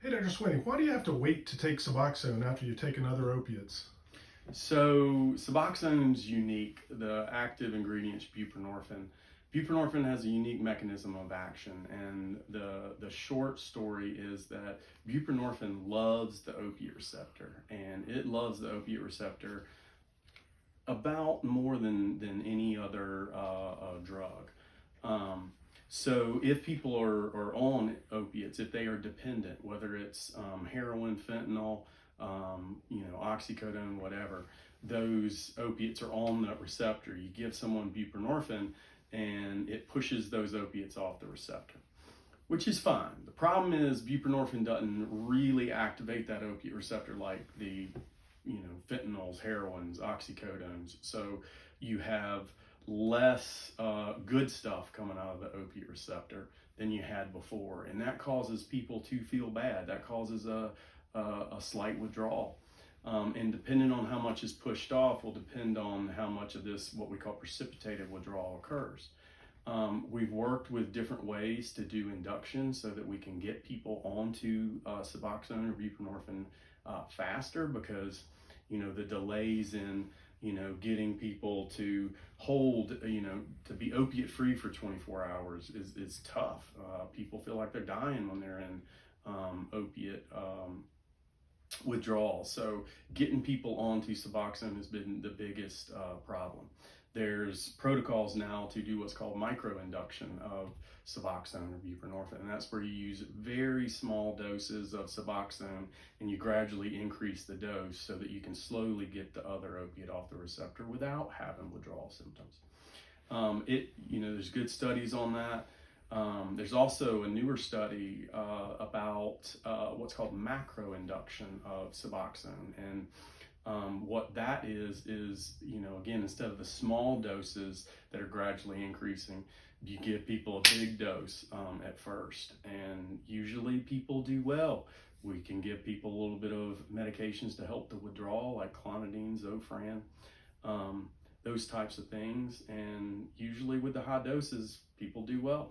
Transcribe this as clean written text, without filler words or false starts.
Hey, Dr. Swainey, why do you have to wait to take Suboxone after you've taken other opiates? So Suboxone is unique. The active ingredient is buprenorphine. Buprenorphine has a unique mechanism of action, and the short story is that buprenorphine loves the opiate receptor, and it loves the opiate receptor about more than any other drug. Um, so if people are on opiates, if they are dependent, whether it's heroin, fentanyl, oxycodone, whatever, those opiates are on the receptor. You give someone buprenorphine and it pushes those opiates off the receptor, which is fine. The problem is buprenorphine doesn't really activate that opiate receptor like the fentanyls, heroines, oxycodones. So you have less good stuff coming out of the opiate receptor than you had before, and that causes people to feel bad. That causes a slight withdrawal. And depending on how much is pushed off will depend on how much of this, what we call precipitated withdrawal, occurs. We've worked with different ways to do induction so that we can get people onto Suboxone or buprenorphine faster, because the delays in getting people to hold, to be opiate free for 24 hours is tough. People feel like they're dying when they're in opiate withdrawal. So getting people onto Suboxone has been the biggest problem. There's protocols now to do what's called microinduction of Suboxone or buprenorphine, and that's where you use very small doses of Suboxone and you gradually increase the dose so that you can slowly get the other opiate off the receptor without having withdrawal symptoms. There's good studies on that. There's also a newer study about what's called macroinduction of Suboxone, and what that is, again, instead of the small doses that are gradually increasing, you give people a big dose at first, and usually people do well. We can give people a little bit of medications to help the withdrawal, like clonidine, Zofran, those types of things, and usually with the high doses, people do well.